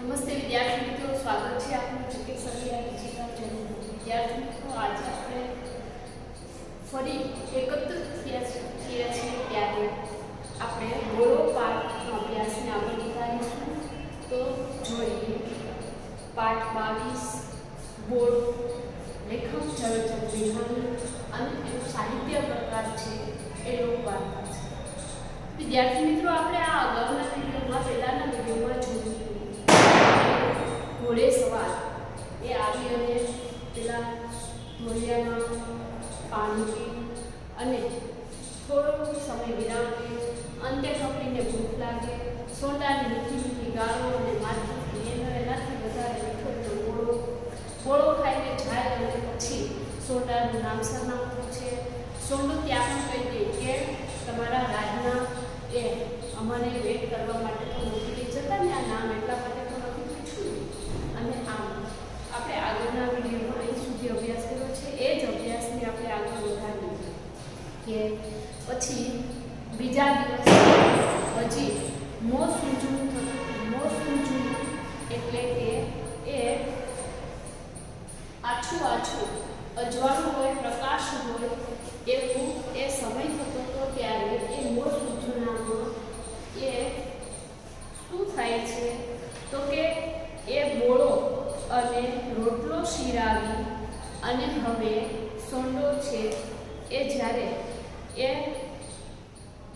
નમસ્તે વિદ્યાર્થી મિત્રો, સ્વાગત છે આપનું જીકે સરિયા ડિજિટલ ચેનલ. વિદ્યાર્થી મિત્રો, આજે આપણે ફરી એકત્રિત થયા છીએ ત્યારે આપણે બોરો પાઠનો અભ્યાસને આગળ વધારીશું. તો જોઈએ પાઠ 22 બોરો લેખક ઝવેરચંદ મેઘાણી અને એનું સાહિત્ય પ્રકાર છે એ લોકવાર્તા છે. વિદ્યાર્થી મિત્રો, આપણે આ અગાઉના વિડીયોમાં પહેલાના વિડીયોમાં જોયું ઘોડે સવાર એ આવી અને પેલા ઘોડિયામાં પાણી પી અને થોડો સમય વિરામે અંતે કપડીને ભૂખ લાગે, સોંડાની મીઠી મીઠી ગાળો અને માથાથી એનાથી વધારે મીઠો ગોળો ખાઈને જાય અને પછી સોંડાનું નામ સરનામું પૂછે. સોંડું ત્યાં પણ કહી દે કે તમારા રાજના એ અમને વેટ કરવા માટે તો મોકલી જતા ને, આ નામ એટલા માટે તો નથી પૂછ્યું. અને આમ આપણે આગળના વિડીયોમાં અહીં સુધી અભ્યાસ કર્યો છે, એ જ અભ્યાસને આપણે આગળ વધારીએ કે પછી બીજા દિવસે હજી મોસૂંજું એટલે કે એ આછું અજવાળું હોય, પ્રકાશ હોય એવું એ સમય થતો હતો. ત્યારે એ મોસૂંજુનામાં એ શું થાય છે તો કે એ બોળો અને રોટલો શીરાવી અને હવે સોંડો છે એ જ્યારે એ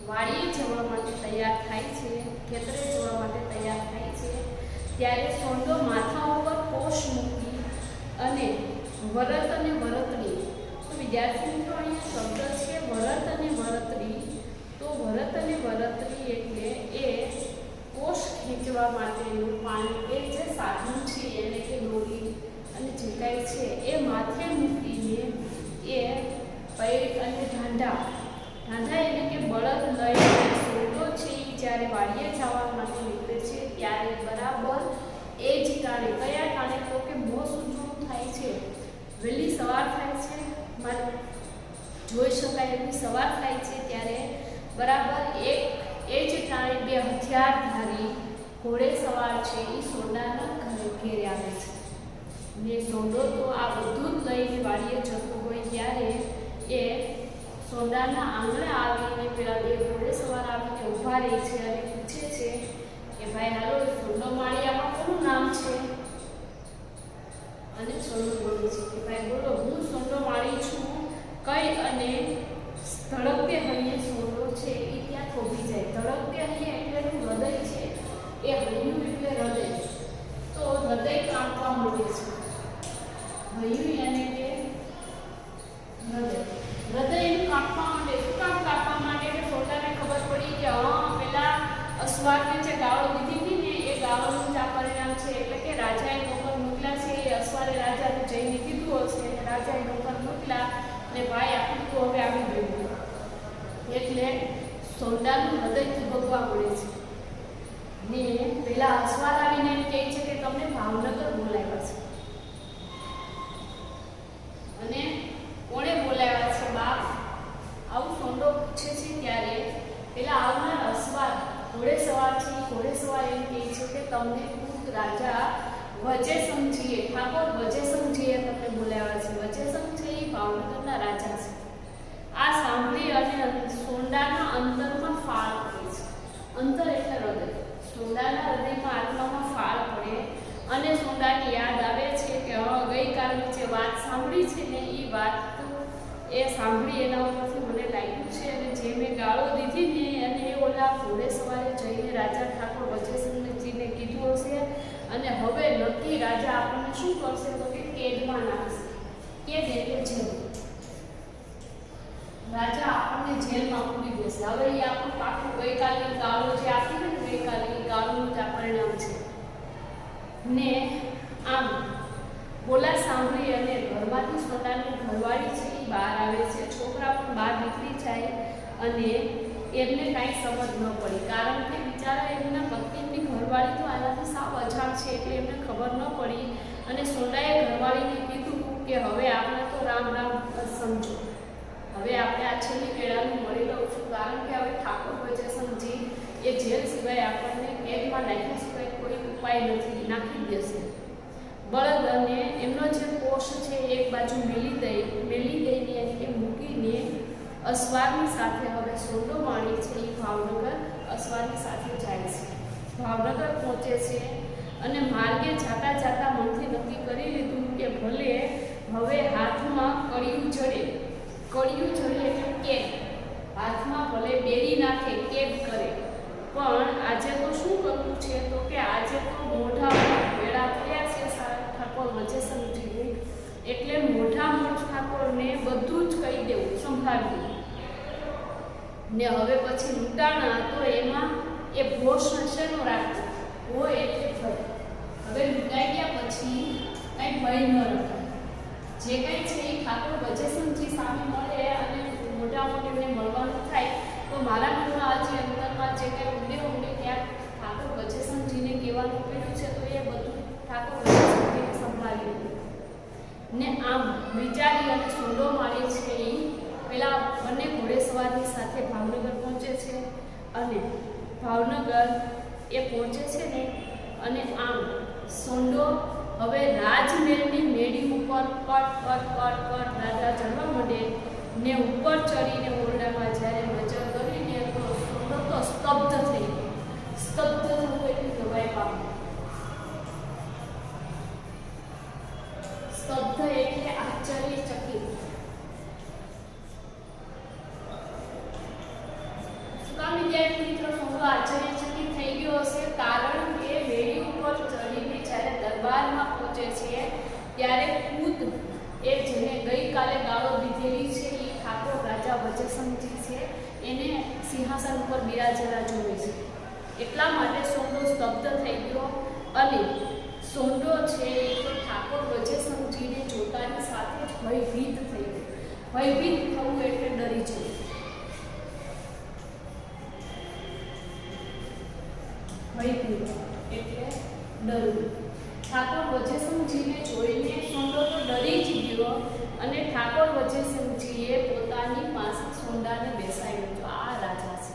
વાડીએ જવા માટે તૈયાર થાય છે, ખેતરે જવા માટે તૈયાર થાય છે, ત્યારે સોંડો માથા ઉપર પોશ મૂકી અને વરત અને વરતડી. તો વિદ્યાર્થી મિત્રો, અહીંયા શબ્દ છે વરત અને વરતડી. તો વરત અને વરતડી એટલે એ પોષ ખેંચવા માટેનું પાણી, એ જે સાધન છે એને કે દોરી અને જે કાંઈ છે એ માથે મૂકીને એ પૈડ અને ઢાંઢા એટલે કે બળદ લઈને સોંડો છે એ જ્યારે વાડીએ જવા માટે નીકળે છે ત્યારે બરાબર એ જ ટાણે, કયા ટાણે તો કે મોસૂંજું થાય છે, વહેલી સવાર થાય છે, જોઈ શકાય એવી સવાર થાય છે, ત્યારે બરાબર એ જ ટાણે બે હથિયારધારી ઘોડે સવાર છે એ સોંડાના ઘેરે આવે છે. ને સોંડો તો આ બધું જ લઈને વાડીએ જતો હોય ત્યારે એ સોંડાના આંગણે આવીને પેલા બે ઘોડે સવાર આવીને ઊભા રહે છે અને પૂછે છે કે ભાઈ હાલો, સોંડો માળિયામાં કોનું નામ છે? અને સોંડો બોલે છે કે ભાઈ બોલો, હું સોંડો માળી છું કઈ. અને ધડકે હૈયે સોંડો છે એ ત્યાં થોભી જાય. ધડકે હૈયે એટલે હૃદય છે, એ હૈયું એટલે હૃદય. તો હૃદય કાંપવા માંડે છે. હૈયું એને કે હૃદય એનું કાપવા માંડે. શું કામ કાપવા માંડે? કે સોંડાને ખબર પડી કે પેલા અસવારને જે ગાળો દીધી હતી ને, એ ગાળોનું જ આ પરિણામ છે. એટલે કે રાજાએ નોકર મોકલ્યા છે, એ અસવારે રાજાને જઈને કીધું હશે, રાજાએ નોકર મોકલ્યા ને ભાઈ આપણું તો હવે આવી ગયું. એટલે સોંડાનું હૃદય ધબકવા મળે છે. ને પેલા અસવાર આવીને એમ કહે છે કે તમને ભાવનગર બોલાવ્યા છે. અને કોણે બોલાવ્યા છે બાપ? આવું સોંડો પૂછે છે ત્યારે પેલા આવનાર અસવાર ઘોડે સવાર છે, ઘોડે સવાર એમ કહે છે કે તમને ખુદ રાજા વજેસંગજીએ, ઠાકોર વજેસંગજીએ તમને બોલાવ્યા છે. વજેસંગ છે એ ભાવનગરના રાજા છે. આ સાંભળી અને સોંડાના અંતરમાં ફાળ પડે છે. અંતર એટલે હૃદય. સોંડાના હૃદયમાં આત્મામાં ફાળ પડે અને સોંડાને યાદ આવે છે કે ગઈકાલની જે વાત સાંભળી છે ને, એ વાત એ સાંભળી એના ઉપરથી મને લાગ્યું છે અને જે મેં ગાળો દીધી ને, અને એ ઓલા ઘોડે સવારે જઈને રાજા ઠાકોર વજેસંગજીને કીધું હશે. અને હવે નક્કી રાજા આપણને શું કરશે તો કે કેદમાં નાખશે. કેદ એટલે જેલ. રાજા આપણને જેલમાં પૂરી દેશે. હવે એ આપણું પાકું ગઈકાલની ગાળો જે આપી ને, ગઈકાલની ગાળોનું જ આ પરિણામ છે. ને આમ બોલા સાંભળી અને ઘરમાંથી સોંડાની ઘરવાળી છે એ બહાર આવે છે. છોકરા પણ બહાર નીકળી જાય અને એમને કાંઈ સમજ ન પડી, કારણ કે બિચારા એમના પત્નીની ઘરવાળી તો આનાથી સાવ અજાણ છે, એટલે એમને ખબર ન પડી. અને સોંડાએ ઘરવાળીને કીધું કે હવે આપણે તો રામ રામ સમજો, હવે આપણે આ છેલ્લી વેળાનું મળી લઉં છું, કારણ કે હવે ઠાકોર વજેસંગજી એ જેલ સિવાય આપણને કેદમાં નાખ્યા સિવાય કોઈ ઉપાય નથી. નાખી દેશે. બળદ અને એમનો જે કોષ છે એક બાજુ મેલી દઈને એને મૂકીને અસવારની સાથે હવે સોંડો માણી છે એ ભાવનગર અસવારની સાથે જાય છે. ભાવનગર પહોંચે છે અને માર્ગે જાતા જાતા મનથી નક્કી કરી લીધું કે ભલે હવે હાથમાં કડિયું જડે એટલે કે હાથમાં ભલે બેડી નાખે કેદ કરે, પણ આજે તો શું કરવું છે? તો કે આજે તો મોઢામાં વેળા થયા છે ઠાકોર વજેસંગજીને, એટલે મોઢા ઠાકોરને બધું જ કહી દેવું, સંભાળવું ને હવે પછી લૂંટાણા તો એમાં એ ભોષ શેનો રાખવો હોય એટલે ભય. હવે લૂંટાઈ ગયા પછી કંઈ ભય ન રખાય. જે કંઈ છે એ ઠાકોર વજેસંગજી સામે મળે અને મોટા મોટીને મળવાનું થાય તો મારા મનમાં આજે અંદરમાં જે કંઈ ઊંડે ત્યાં ઠાકોર વજેસંગજીને કહેવાનું પડ્યું છે તો એ બધું ઠાકોર વજેસંગજીને સંભાળી ને આમ વિચારી અને સોંડો મારે છે એ પેલા બંને ઘોડેસવારની સાથે ભાવનગર પહોંચે છે અને ભાવનગર એ પહોંચે છે ને અને આમ સોંડો હવે રાજમહેલની મેડી ઉપર કટ રાજા ચડવા માંડે ને ઉપર ચડીને ઓરડામાં જ્યારે નજર કરીને તો સોંડો તો સ્તબ્ધ થઈ ગયો. સ્તબ્ધ થવું એટલે દબાઈ પામવું. સ્તબ્ધ એટલે આશ્ચર્યચકિત. વિદ્યાર્થી મિત્રો સોંડો આશ્ચર્યચકિત થઈ ગયો હશે કારણ કે વેડી ઉપર ચડીને જ્યારે દરબારમાં પહોંચે છે ત્યારે ખુદ એ જેને ગઈકાલે ગાળો દીધેલી છે એ ઠાકોર રાજા વજેસંગજી છે એને સિંહાસન ઉપર બિરાજેલા જોવે છે. એટલા માટે સોંડો સ્તબ્ધ થઈ ગયો અને સોંડો છે એ તો ઠાકોર વજેસંગજીને જોતાની સાથે જ ભયભીત થઈ ગયો. ભયભીત થવું એટલે ડરી જવું. ભયભીત એટલે ડરવું. ઠાકોર વજેસંગજીને જોઈને સોંડો તો ડરી જ ગયો અને ઠાકોર વજેસંગજીએ પોતાની પાસે સોંડાને બેસાડ્યો. તો આ રાજા છે,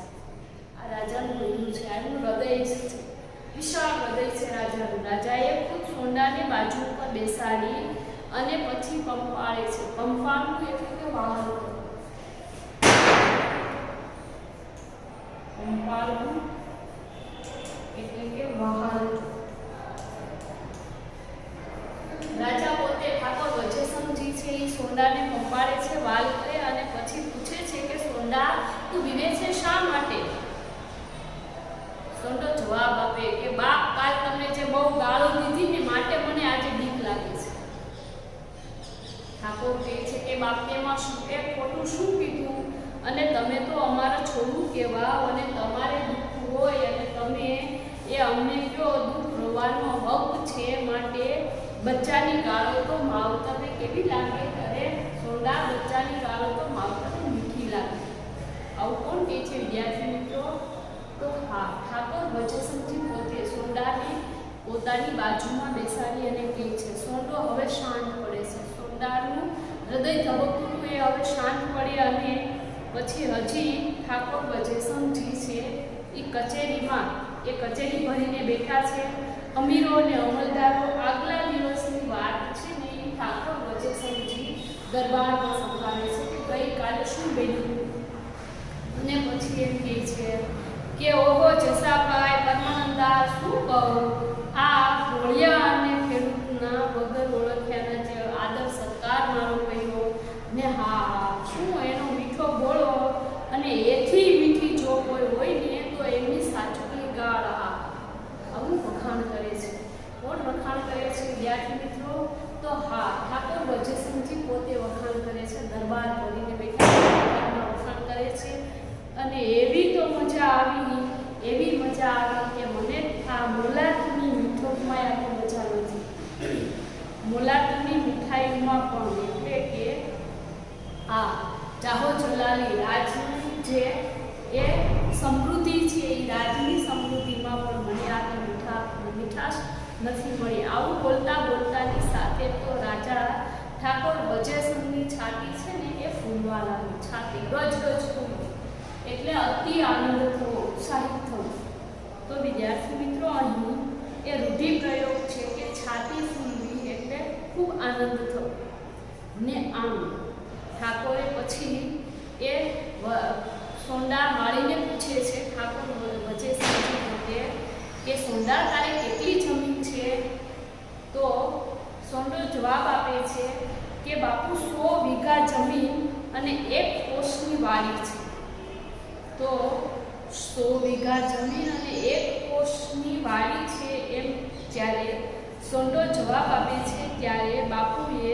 આ રાજાનું હૃદય છે, આનું હૃદય છે, વિશાળ હૃદય છે રાજાનું. રાજાએ ખુદ સોંડાને બાજુ ઉપર બેસાડી અને પછી પંપાળે છે. પંપાળવું એટલે કે વહાલું. પંપાળવું એટલે કે વહાલું. રાજા પોતે ઠાકોર વજેસંગજી છે એ સોંડાને પંપાળે છે, વાલ કરે અને પછી પૂછે છે કે સોંડા તું બીવે છે શા માટે? સોંડો જવાબ આપે કે બાપ કાલ તમને જે બહુ ગાળો દીધી ને માટે મને આજે બીક લાગે છે. ઠાકોર કહે છે કે બાપને એમાં શું એ ખોટું શું કીધું અને તમે તો અમારા છોડું કહેવા અને તમારે દુઃખ હોય અને તમે એ અમને કયો દુઃખ રોવાનો હક છે માટે બચ્ચાની ગાળો તો માવતરને કેવી લાગે? અરે સોંડા બચ્ચાની ગાળો તો માવતરને મીઠી લાગે. આવું કોણ કહે છે વિદ્યાર્થી મિત્રો? તો હા, ઠાકોર વજેસંગજી પોતે સોંડાને પોતાની બાજુમાં બેસાડી અને કહે છે. સોંડો હવે શાંત પડે છે. સોંડાનું હૃદય ધબકતું એ હવે શાંત પડે અને પછી હજી ઠાકોર વજેસંગજી છે એ કચેરીમાં કચેરી ભરીને બેઠા છે. અમીરો અને અમલદારો આગલા દિવસની વાત છે ને એ ઠાકોર વજેસંગજી દરબારમાં સંભળાવે છે કે ગઈકાલે શું બન્યું. અને પછી એમ કહે છે કે ઓહો જસાભાઈ પરમાનંદા, શું કહું, આ ઘોડિયા અને ખેડૂતના વગર ઓળખ્યાના જે આદર સત્કાર મારો કર્યો ને હા શું એનો મીઠો બોલો અને એથી મીઠી જો કોઈ હોય ને તો એમની સાચુકલી ગાળ આવું વખાણ કરે છે. કોણ વખાણ કરે છે વિદ્યાર્થી મિત્રો? તો હા, ઠાકોર વજેસંગજી પોતે વખાણ કરે છે. દરબાર ભરીને બેઠા વખાણ કરે છે અને એવી તો મજા આવી કે મને આ મોલાટની મીઠોમાં આટલી મજા નથી. મોલાટની મીઠાઈમાં પણ એટલે કે આ ચાહો જલાલી રાજની જે એ સમૃદ્ધિ છે એ રાજની સમૃદ્ધિમાં પણ મને આ મીઠાશ નથી મળી. આવું બોલતાની સાથે તો રાજા ઠાકોર વજેસંગની છાતી છે ને એ ફૂલવા લાગી. છાતી ગજ ફૂલી એટલે અતિ આનંદ થવો, ઉત્સાહિત થવો. તો વિદ્યાર્થી મિત્રો અહીં એ રૂઢિપ્રયોગ આનંદ થયો ને આમ ઠાકોરે પછી એ સોંડા માળીને પૂછે છે ઠાકોર વજેશંકજી કે સોંડા તારે કેટલી જમીન છે? તો સોંડો જવાબ આપે છે કે બાપુ 100 વીઘા જમીન અને 1 કોષની વાડી છે. તો 100 વીઘા જમીન અને 1 કોષની વાડી છે એમ જ્યારે સોંડો જવાબ આપે છે ત્યારે બાપુએ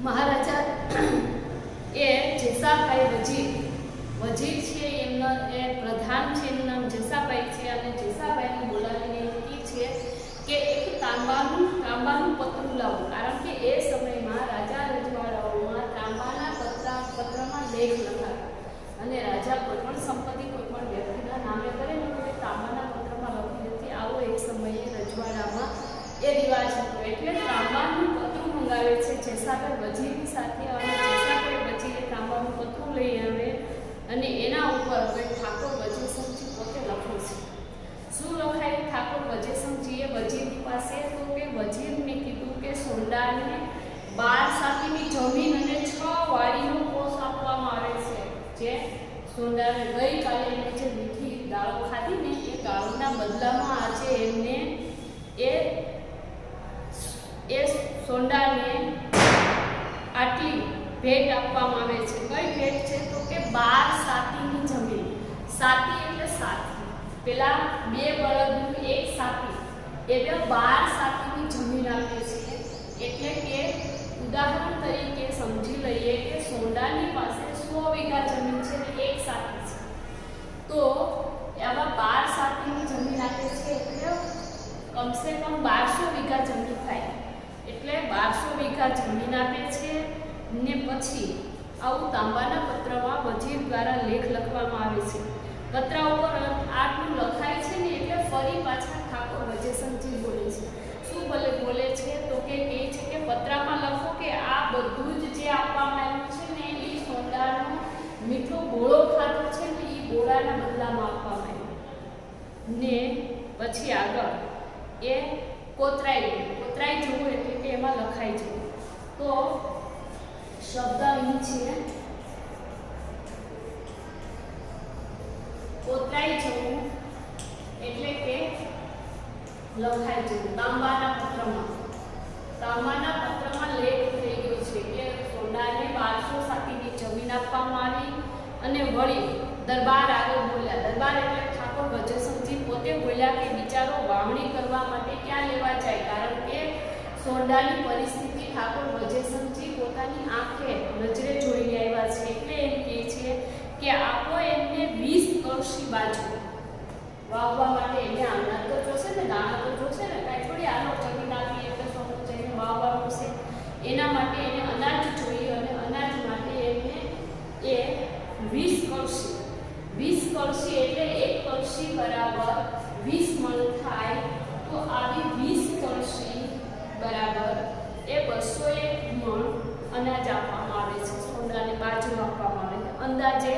મહારાજા એ જેસાભાઈ વજીર છે એમના એ પ્રધાન છે એમનું નામ જેસાભાઈ છે અને જેસાભાઈને બોલાવીને કહે છે કે એક તાંબાનું પતરું લાવો, કારણ કે એ સમયમાં રાજા રજવાડાઓમાં તાંબાના પત્રમાં લેખ લખાતા અને રાજા કોઈ પણ સંપત્તિ કોઈ પણ વ્યક્તિના નામે કરે ને તો તાંબાના પત્રમાં લખી નથી. આવો એક સમયે રજવાડામાં એ રિવાજ હતો. એટલે તાંબાનું પતરું મંગાવે છે જેસાભાઈ વજીરની સાથે અને જેસાભાઈ વજીરે તાંબાનું પતરું લઈ આવે અને એના ઉપર ઠાકોર વજેશંકજી પોતે લખે છે. શું લખાયું ઠાકોર વજેશંકજીએ વજીરની પાસે? તો કે વજીરને કીધું કે સોંડાને 12 સાતીની જમીન અને 6 વાડીનો કોષ આપવામાં આવે છે. જે સોંડાને ગઈકાલે એમને જે મીઠી દાળો ખાધી ને એ દાળોના બદલામાં આજે એમને એ સોંડાને આટલી ભેટ આપવામાં આવે છે. કઈ ભેટ છે? તો કે 12 સાતીની જમીન. સાતી એટલે સાથી, પેલા 2 બળદનું 1 સાથી, એટલે 12 સાતીની જમીન આપે છે. એટલે કે ઉદાહરણ તરીકે સમજી લઈએ કે સોંડાની પાસે 100 વીઘા જમીન છે અને 1 સાથી છે. તો આવા 12 સાતીની જમીન આપે છે એટલે કમસે કમ 1200 વીઘા જમીન થાય. એટલે 1200 વીઘા જમીન આપે છે ને પછી આવું તાંબાના પત્રમાં વજીર દ્વારા લેખ લખવામાં આવે છે. પત્ર ઉપર આટલું લખાય છે ને એટલે ફરી પાછા ઠાકોર વજેશંકજી બોલે છે. શું બોલે છે? તો કે કહે છે કે પત્રમાં લખો કે આ બધું જ જે આપવામાં આવ્યું છે ને એ સોંડાનો મીઠો ગોળો ખાતો છે ને એ ગોળાના બદલામાં આપવામાં આવ્યું. ને પછી આગળ એ કોતરાઈ જવું એટલે કે એમાં લખાઈ જવું. તો શબ્દ અહીં છે કોતરાઈ જવું એટલે કે લખાઈ જવું. તાંબાના પત્રમાં લેખ થઈ ગયો છે કે સોંડાને 1200 સાતીની જમીન આપવામાં આવી અને વળી દરબાર આગળ બોલ્યા. દરબાર એટલે ઠાકોર વજેશંકજી પોતે બોલ્યા કે બિચારો વાવણી કરવા માટે ક્યાં લેવા જાય, કારણ કે સોંડાની પરિસ્થિતિ ઠાકોર વજેશંકજી પોતાની આંખે નજરે જોઈને આવ્યા છે. એટલે એમ કહે છે કે આપો એમને 20 કળશી બાજુ વાવવા માટે. એને આના તો જોશે ને, દાણા તો જોશે ને, કાંઈ થોડી આનો જમીન આપી એટલે સોનું જઈને વાવવાનું છે. એના માટે એને અનાજ જોઈએ અને અનાજ માટે એમને એ 20 કળશી એટલે 1 કળશી બરાબર 20 મણ થાય. તો આવી 20 કળશી બરાબર એ 201 મણ અનાજ આપવામાં આવે છે. સોંડાને બાજુ આપવામાં આવે છે. અંદાજે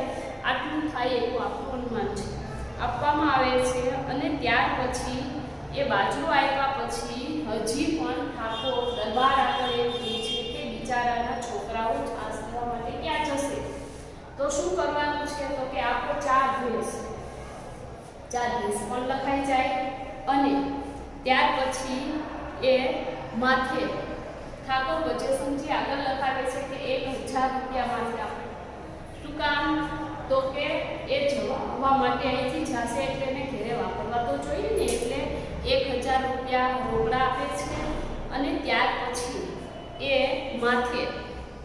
આટલું થાય એવું આપણું અનુમાન છે. આપવામાં આવે છે અને ત્યાર પછી એ બાજુ આપ્યા પછી હજી પણ ઠાકોર દરબાર આગળ એમ કહે છે કે બિચારાના છોકરાઓ છાસ પીવા માટે ક્યાં જશે? તો શું કરવાનું છે? તો કે આપો 4 ભેંસ પણ લખાઈ જાય અને ત્યાર પછી એ માથે ઠાકોર વજેશંકજી આગળ લખાવે છે કે 1000 રૂપિયા માથે આપે. શું કામ? તો કે એ જવા માટે અહીંથી જશે એટલે એને ઘરે વાપરવા તો જોઈએ ને, એટલે 1000 રૂપિયા રોકડા આપે છે અને ત્યાર પછી એ માથે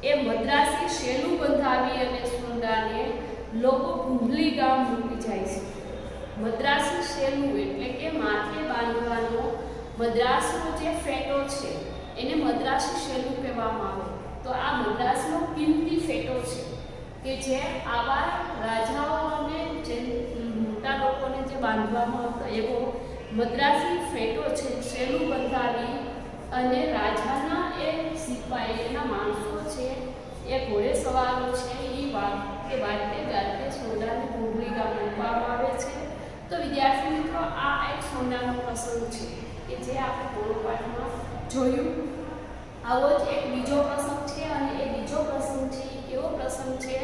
એ મદ્રાસી શેલું બંધાવી અને સોંડાને લોકો કુંભલી ગામ મૂકી જાય છે. મદ્રાસી શેલું એટલે કે માથે બાંધવાનો મદ્રાસનો જે ફેટો છે એને મદ્રાસી શેલું કહેવામાં આવે. તો આ મદ્રાસનો કિંમતી ફેટો છે કે જે આવા રાજાઓ અને જે મોટા લોકોને જે બાંધવામાં આવતો એવો મદ્રાસી ફેટો છે. શેલું બંધાવી અને રાજાના એ સિપાઈ એના માણસો છે એ ઘોડે સવારો છે એ વાતે ગાતે સોંડાને કુંભલી ગામ મૂકવામાં આવે છે તો વિદ્યાર્થી મિત્રો આ એક સોનાનો પ્રસંગ છે કે જે આપણે પૂર્વ પાઠમાં જોયું. આવો જ એક બીજો પ્રસંગ છે અને એ બીજો પ્રસંગ છે કેવો પ્રસંગ છે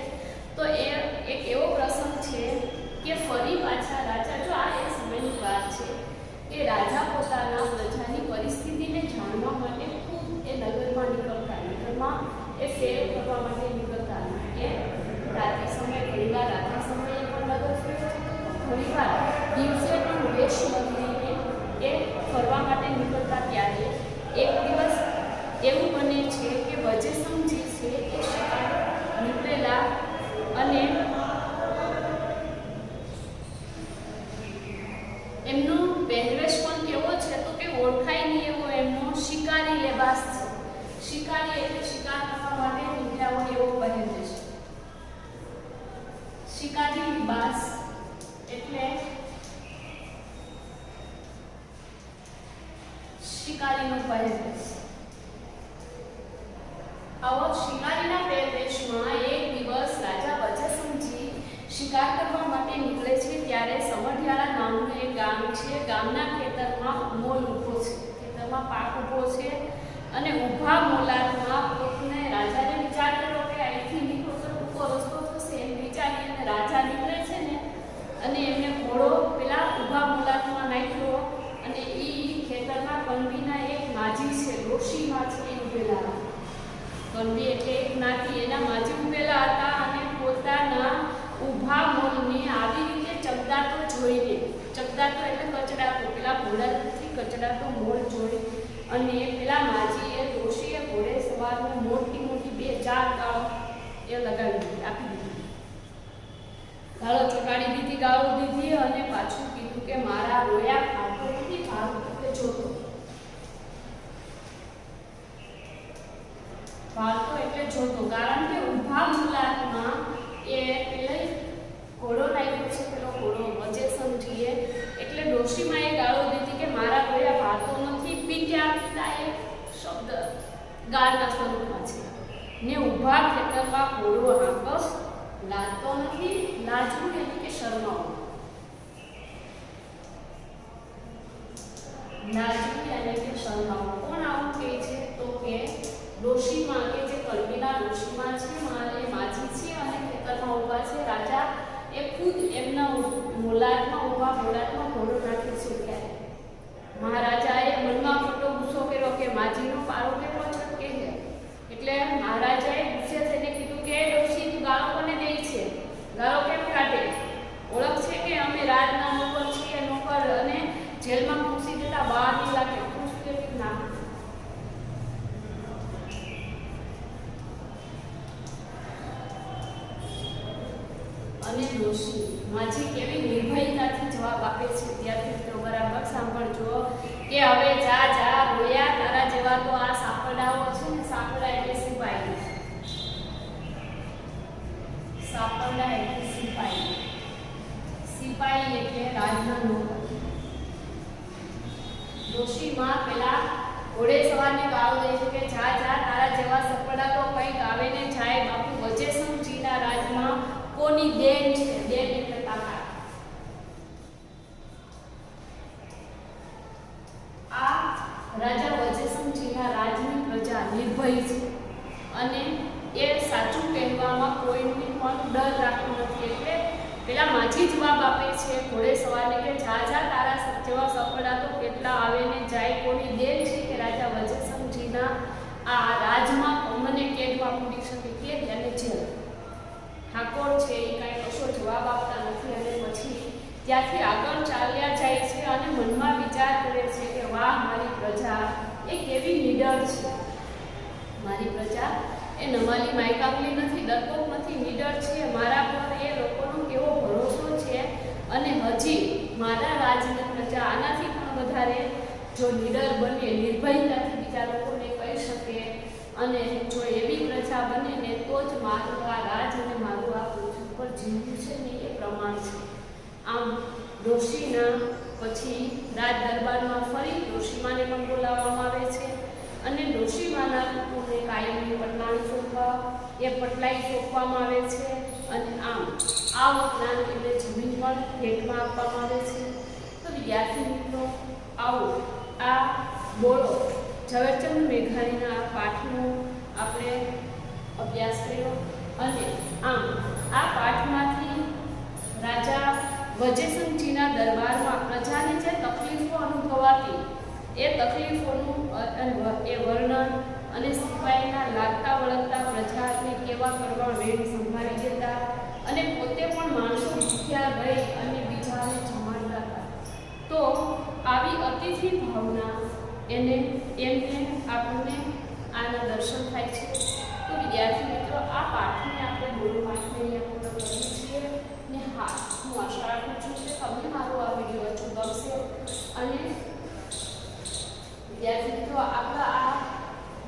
તો એ એક એવો પ્રસંગ છે કે ફરી પાછા રાજા, જો આ એક સમયની વાત છે કે રાજા પોતાના પ્રજાની પરિસ્થિતિને જાણવા માટે ખૂબ એ નગરમાં નીકળતા, નગરમાં એ ફેર કરવા માટે નીકળતા. એ રાત્રિ સમયે ઘણીવાર રાત્રિ સમયે પણ નગર ફેર થતો, ઘણીવાર દિવસે પણ વેશ બદલીને એ ફરવા માટે નીકળતા. ત્યારે એક દિવસ એવું બને છે કે વજેસંગ જે છે એ શિકાર નીકળેલા અને એમનો પહેરવેશ પણ કેવો છે તો કે ઓળખાય નહીં એવો એમનો શિકારી લેબાસ છે. શિકારી એટલે શિકાર કરવા માટે નીકળ્યા હોય એવો પહેરવેશ. શિકારી લિબાસ એટલે શિકારીનો પહેરવેશ. આવો શિકારીના પહેરવેશમાં એક દિવસ રાજા વજેસંગજી શિકાર કરવા માટે નીકળે છે. ત્યારે સમઢિયાળા નામનું એક ગામ છે. ગામના ખેતરમાં મોલ ઊભો છે, ખેતરમાં પાક ઊભો છે અને ઊભા મોલામાં પોતને રાજાને વિચાર કર્યો કે અહીંથી નીકળો તો ટૂંકો રસ્તો થશે એમ વિચારી અને રાજા નીકળે છે ને અને એમને ઘોડો પેલા ઊભા મોલામાં નાખ્યો અને એ ખેતરના કણબીના એક માજી છે, ડોશીમાં છે, એ ઉભેલા. કણબી એટલે એક નાતી, એના માજી ઉભેલા હતા અને પોતાના ઊભા મોલને આવી રીતે ચકદાતો જોઈને, ચકદાતો એટલે કચડાતો, પેલા ઘોડાથી કચડાતો મોલ જોઈ અને પેલા માજીએ ડોશીએ ઘોડે સવારને મોટી મોટી 2-4 ગાળો એ લગાવી આપી દીધી. ગાળો ચોટાડી દીધી, ગાળો દીધી અને પાછું કીધું કે મારા રોયા ખાતો નથી, ભાગ એટલે જોતો. ભાગતો એટલે જોતો, કારણ કે ઊભા મુલાકાતમાં એ પેલા ઘોડો નાખ્યો છે, પેલો ઘોડો વજેસંગજીએ એટલે ડોશીમાં એ ગાળો દીધી કે મારા રોયા ભાગતો નથી. પીટ્યા પીટા એ શબ્દ ગાળના સ્વરૂપમાં છે ને ઊભા ખેતરમાં ઘોડો હાંકસ લાજતો નથી. લાજવું એટલે કે શરમાવું, લાજવું એટલે કે શરમાવું. કોણ આવું કહે છે તો કે ડોશીમાં, કે જે કણબીના ડોશીમાં છે, મારે માજી છે અને ખેતરમાં ઊભા છે. રાજા એ ખુદ એમના મોલાદમાં ઊભા મોલાદમાં ઘોડો નાખે છે. ત્યારે મહારાજાએ મનમાં ખોટો ગુસ્સો કર્યો કે માજીનો પારો કેટલો છટકે છે. એટલે મહારાજાએ ગુસ્સે થઈને કીધું કે ડોશી તું ગાળો કોને દે છે, ગાળો કેમ કાઢે? ઓળખ છે કે અમે રાજના નોકર છીએ, નોકર અને જેલમાં ઘૂસી દેતા બહાર નહીં લાગે. ખુશ કેવી ના અને ડોશી માજી કેવી નિર્ભયતાથી જવાબ આપે છે. ત્યારથી મિત્રો બરાબર સાંભળજો કે હવે જા જા રોયા, તારા જેવા તો આ સાપડાઓ છે ને, સાપડા એટલે સિપાહી, સાપડા એટલે સિપાહી, સિપાહી એટલે રાજના નોકર. ડોશીમાં પેલા ઘોડે સવારને ગાળો દે છે કે જા જા તારા જેવા સપડા તો કંઈક આવે ને જાય. બાપુ વજેસંગજીના રાજમાં કોની દેન છે? દેન એટલે તાકાત. આ રાજા વજેસંગજીના રાજની પ્રજા નિર્ભય છે અને એ સાચું કહેવામાં કોઈને પણ ડર રાખતો નથી. એટલે પેલા માજી જવાબ આપે છે ઘોડે સવારને કે જા જા તારા જેવા સપડા તો કેટલા આવે ને જાય. કોની દેન છે કે રાજા વજેસંગજીના આ રાજમાં અમને કેદમાં પૂરી શકે, કેદ અને જેલ. ઠાકોર છે એ કાંઈ કશો જવાબ આપતા નથી અને પછી ત્યાંથી આગળ ચાલ્યા જાય છે અને મનમાં વિચાર કરે છે કે વાહ, મારી પ્રજા એ કેવી નીડર છે. મારી પ્રજા એ નમાલી માયકામલી નથી, ડરપોક નથી, નીડર છે. મારા પર એ લોકોનો કેવો ભરોસો છે અને હજી મારા રાજની પ્રજા આનાથી પણ વધારે જો નીડર બને, નિર્ભયતાથી બીજા લોકોને કહી શકે અને જો એવી પ્રજા બને ને તો જ મારું આ રાજ અને મારું આ પૃથ્વી પર જીવવું છે ને એ પ્રમાણ છે. આમ ડોશીના પછી રાજ દરબારમાં ફરી ડોશીમાને પણ બોલાવવામાં આવે છે અને ડોશીમાના લોકોને કાયમની પટલાણી સોંપવા એ પટલાઈ સોંપવામાં આવે છે અને આમ આ ઉપરાંત એટલે જમીન પણ ભેટમાં આપવામાં આવે છે. તો વિદ્યાર્થી મિત્રો આવો આ બોલો ઝવેરચંદ મેઘાણીના પાઠનો આપણે અભ્યાસ કર્યો અને આમ આ પાઠમાંથી રાજા વજયસંઘજીના દરબારમાં પ્રજાને જે તકલીફો અનુભવાતી એ તકલીફોનું એ વર્ણન અને સિપાહીના લાગતા વળગતા પ્રજાને કેવા કરવા વેણ સંભાળી દેતા અને પોતે પણ માણસો ભૂખ્યા રહી અને બીજાને જમાડતા હતા. તો આવી અતિથિ ભાવના એમને આપણને આના દર્શન થાય છે. તો વિદ્યાર્થી મિત્રો આ પાઠને આપણે બોલો પાઠને અહીંયા પૂર્ણ કરીએ છીએ. ને હા, હું આશા રાખું છું કે તમને મારો આ વિડીયો ગમશે અને વિદ્યાર્થી મિત્રો આપણા આ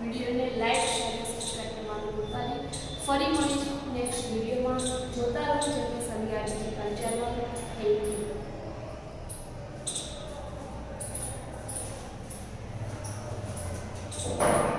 વિડીયોને લાઈક શેર અને સબસ્ક્રાઇબ કરવાનું ભૂલતા નહીં. ફરી મળીશું નેક્સ્ટ વિડીયોમાં. જોતા રહો જેને સંજ્ઞા ડિજિટલ ચેનલ. Thank you.